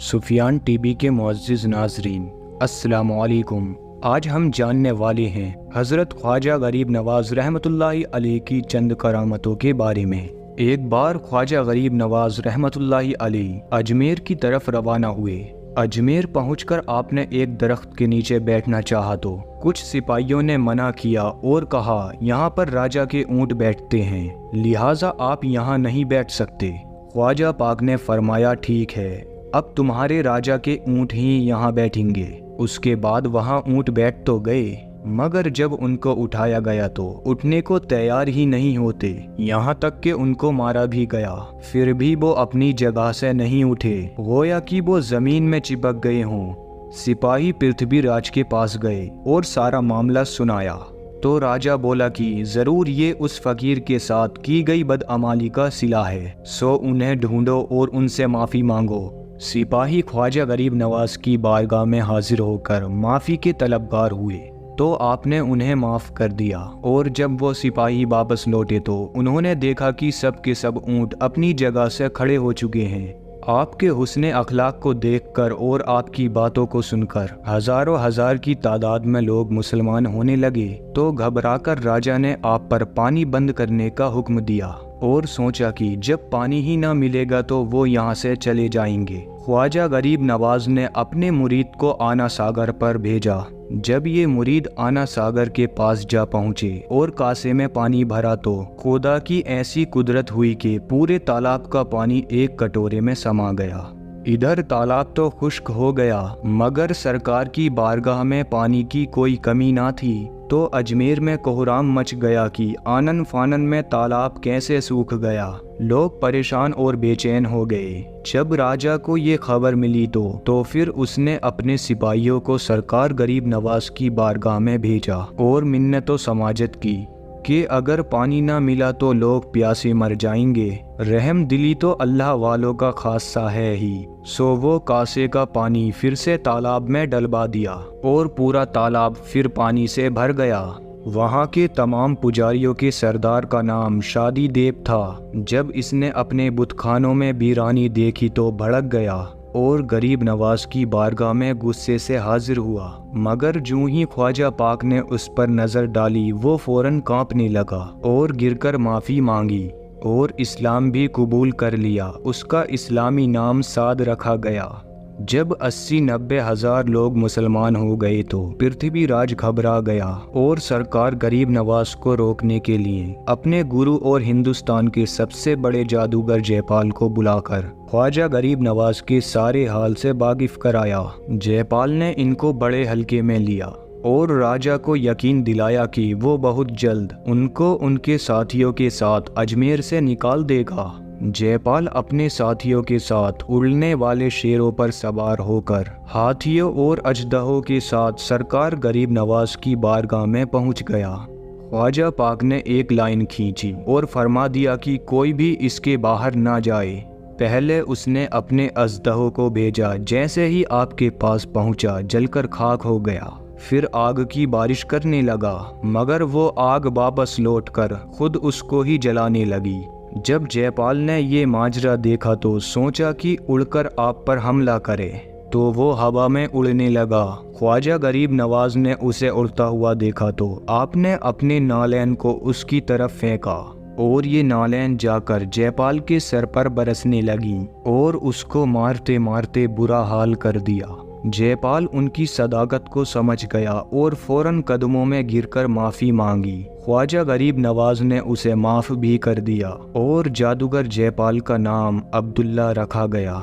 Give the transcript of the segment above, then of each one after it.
Sufiyan TV के मुअज़्ज़िज़ नाज़रीन, अस्सलामु अलैकुम। आज हम जानने वाले हैं हज़रत ख्वाजा गरीब नवाज़ रहमतुल्लाहि अलैह की चंद करामतों के बारे में। एक बार ख्वाजा गरीब नवाज़ रहमतुल्लाहि अलैह अजमेर की तरफ रवाना हुए। अजमेर पहुंचकर आपने एक दरख्त के नीचे बैठना चाहा तो कुछ सिपाहियों ने मना किया और कहा, यहाँ पर राजा के ऊँट बैठते हैं, लिहाजा आप यहाँ नहीं बैठ सकते। ख्वाजा पाक ने फरमाया, ठीक है, अब तुम्हारे राजा के ऊँट ही यहाँ बैठेंगे। उसके बाद वहाँ ऊँट बैठ तो गए, मगर जब उनको उठाया गया तो उठने को तैयार ही नहीं होते, यहाँ तक कि उनको मारा भी गया। फिर भी वो अपनी जगह से नहीं उठे, गोया कि वो जमीन में चिपक गए हों। सिपाही पृथ्वीराज के पास गए और सारा मामला सुनाया तो राजा बोला कि जरूर ये उस फकीर के साथ की गई बदअमाली का सिला है, सो उन्हें ढूंढो और उनसे माफ़ी मांगो। सिपाही ख्वाजा गरीब नवाज की बारगाह में हाजिर होकर माफ़ी के तलबगार हुए तो आपने उन्हें माफ़ कर दिया। और जब वो सिपाही वापस लौटे तो उन्होंने देखा कि सब के सब ऊँट अपनी जगह से खड़े हो चुके हैं। आपके हुस्ने अखलाक को देखकर और आपकी बातों को सुनकर हजारों हजार की तादाद में लोग मुसलमान होने लगे तो घबराकर राजा ने आप पर पानी बंद करने का हुक्म दिया और सोचा कि जब पानी ही ना मिलेगा तो वो यहाँ से चले जाएंगे। ख्वाजा गरीब नवाज ने अपने मुरीद को आना सागर पर भेजा। जब ये मुरीद आना सागर के पास जा पहुँचे और कासे में पानी भरा तो खुदा की ऐसी कुदरत हुई कि पूरे तालाब का पानी एक कटोरे में समा गया। इधर तालाब तो खुश्क हो गया, मगर सरकार की बारगाह में पानी की कोई कमी ना थी। तो अजमेर में कोहराम मच गया कि आनन फानन में तालाब कैसे सूख गया। लोग परेशान और बेचैन हो गए। जब राजा को ये खबर मिली तो फिर उसने अपने सिपाहियों को सरकार गरीब नवाज की बारगाह में भेजा और मिन्नत व समाजत की कि अगर पानी ना मिला तो लोग प्यासे मर जाएंगे। रहम दिली तो अल्लाह वालों का खासा है ही। सो वो कासे का पानी फिर से तालाब में डलवा दिया और पूरा तालाब फिर पानी से भर गया। वहाँ के तमाम पुजारियों के सरदार का नाम शादी देव था। जब इसने अपने बुतखानों में वीरानी देखी तो भड़क गया और गरीब नवाज की बारगाह में गुस्से से हाजिर हुआ, मगर जूं ही ख्वाजा पाक ने उस पर नज़र डाली वो फौरन कांपने लगा और गिरकर माफ़ी मांगी और इस्लाम भी कबूल कर लिया। उसका इस्लामी नाम साद रखा गया। जब 80-90 हज़ार लोग मुसलमान हो गए तो पृथ्वीराज घबरा गया और सरकार गरीब नवाज को रोकने के लिए अपने गुरु और हिंदुस्तान के सबसे बड़े जादूगर जयपाल को बुलाकर ख्वाजा गरीब नवाज के सारे हाल से वाकिफ कराया। जयपाल ने इनको बड़े हल्के में लिया और राजा को यकीन दिलाया कि वो बहुत जल्द उनको उनके साथियों के साथ अजमेर से निकाल देगा। जयपाल अपने साथियों के साथ उड़ने वाले शेरों पर सवार होकर हाथियों और अजदहों के साथ सरकार गरीब नवाज की बारगाह में पहुंच गया। ख्वाजा पाक ने एक लाइन खींची और फरमा दिया कि कोई भी इसके बाहर ना जाए। पहले उसने अपने अजदहों को भेजा, जैसे ही आपके पास पहुंचा जलकर खाक हो गया। फिर आग की बारिश करने लगा, मगर वो आग वापस लौटकर खुद उसको ही जलाने लगी। जब जयपाल ने ये माजरा देखा तो सोचा कि उड़कर आप पर हमला करे, तो वो हवा में उड़ने लगा। ख्वाजा गरीब नवाज ने उसे उड़ता हुआ देखा तो आपने अपने नालैन को उसकी तरफ फेंका और ये नालैन जाकर जयपाल के सर पर बरसने लगी और उसको मारते मारते बुरा हाल कर दिया। जयपाल उनकी सदाकत को समझ गया और फौरन कदमों में गिरकर माफ़ी मांगी। ख्वाजा गरीब नवाज ने उसे माफ़ भी कर दिया और जादूगर जयपाल का नाम अब्दुल्ला रखा गया।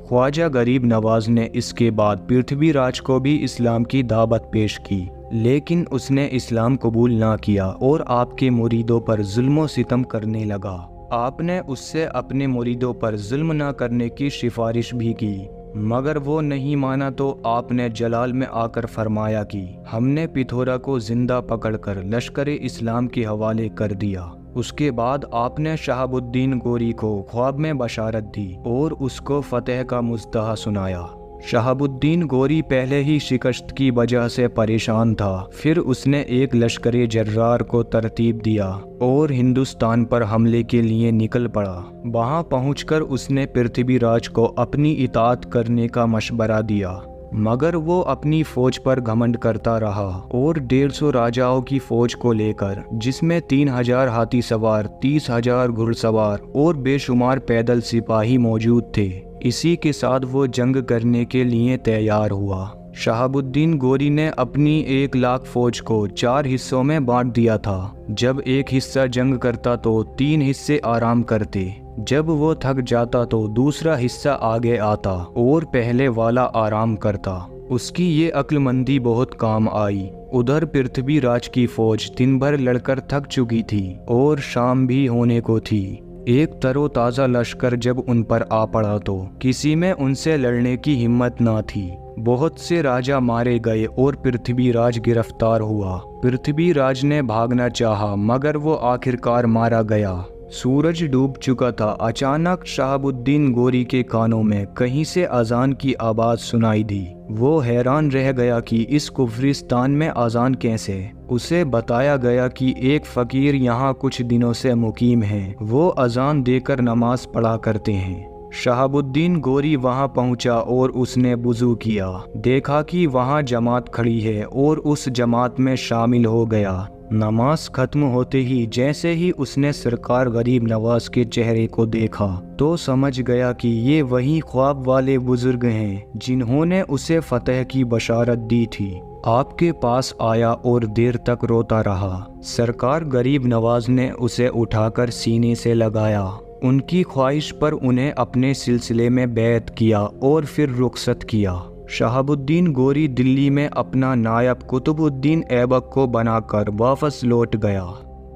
ख्वाजा गरीब नवाज ने इसके बाद पृथ्वीराज को भी इस्लाम की दावत पेश की, लेकिन उसने इस्लाम कबूल ना किया और आपके मुरीदों पर जुल्म सितम करने लगा। आपने उससे अपने मुरीदों पर जुल्म ना करने की सिफारिश भी की, मगर वो नहीं माना तो आपने जलाल में आकर फरमाया कि हमने पिथौरा को जिंदा पकड़कर लश्कर इस्लाम के हवाले कर दिया। उसके बाद आपने शहाबुद्दीन गोरी को ख्वाब में बशारत दी और उसको फतेह का मुस्तहा सुनाया। शहाबुद्दीन गोरी पहले ही शिकस्त की वजह से परेशान था। फिर उसने एक लश्कर जर्रार को तरतीब दिया और हिंदुस्तान पर हमले के लिए निकल पड़ा। वहां पहुंचकर उसने पृथ्वीराज को अपनी इताअत करने का मशवरा दिया, मगर वो अपनी फौज पर घमंड करता रहा और 150 राजाओं की फौज को लेकर, जिसमें 3000 हाथी सवार, 30,000 घुड़सवार और बेशुमार पैदल सिपाही मौजूद थे, इसी के साथ वो जंग करने के लिए तैयार हुआ। शहाबुद्दीन गोरी ने अपनी 1 लाख फौज को 4 हिस्सों में बांट दिया था। जब एक हिस्सा जंग करता तो 3 हिस्से आराम करते। जब वो थक जाता तो दूसरा हिस्सा आगे आता और पहले वाला आराम करता। उसकी ये अक्लमंदी बहुत काम आई। उधर पृथ्वीराज की फौज दिन भर लड़कर थक चुकी थी और शाम भी होने को थी। एक तरोताज़ा लश्कर जब उन पर आ पड़ा तो किसी में उनसे लड़ने की हिम्मत ना थी। बहुत से राजा मारे गए और पृथ्वीराज गिरफ्तार हुआ। पृथ्वीराज ने भागना चाहा, मगर वो आखिरकार मारा गया। सूरज डूब चुका था। अचानक शहाबुद्दीन गोरी के कानों में कहीं से अजान की आवाज़ सुनाई दी। वो हैरान रह गया कि इस कुफरिस्तान में अजान कैसे। उसे बताया गया कि एक फ़कीर यहाँ कुछ दिनों से मुकीम हैं। वो अजान देकर नमाज पढ़ा करते हैं। शहाबुद्दीन गोरी वहां पहुंचा और उसने वुज़ू किया। देखा कि वहां जमात खड़ी है और उस जमात में शामिल हो गया। नमाज खत्म होते ही जैसे ही उसने सरकार गरीब नवाज के चेहरे को देखा तो समझ गया कि ये वही ख्वाब वाले बुजुर्ग हैं जिन्होंने उसे फतह की बशारत दी थी। आपके पास आया और देर तक रोता रहा। सरकार गरीब नवाज ने उसे उठाकर सीने से लगाया। उनकी ख्वाहिश पर उन्हें अपने सिलसिले में बैत किया और फिर रुखसत किया। शहाबुद्दीन गोरी दिल्ली में अपना नायब कुतुबुद्दीन ऐबक को बनाकर वापस लौट गया।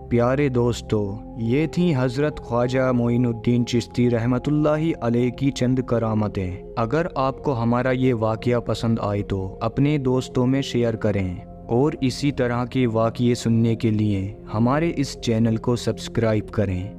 प्यारे दोस्तों, ये थी हज़रत ख्वाजा मोइनुद्दीन चिश्ती रहमतुल्लाहि अलैह की चंद करामतें। अगर आपको हमारा ये वाक़या पसंद आए तो अपने दोस्तों में शेयर करें और इसी तरह के वाक़ये सुनने के लिए हमारे इस चैनल को सब्सक्राइब करें।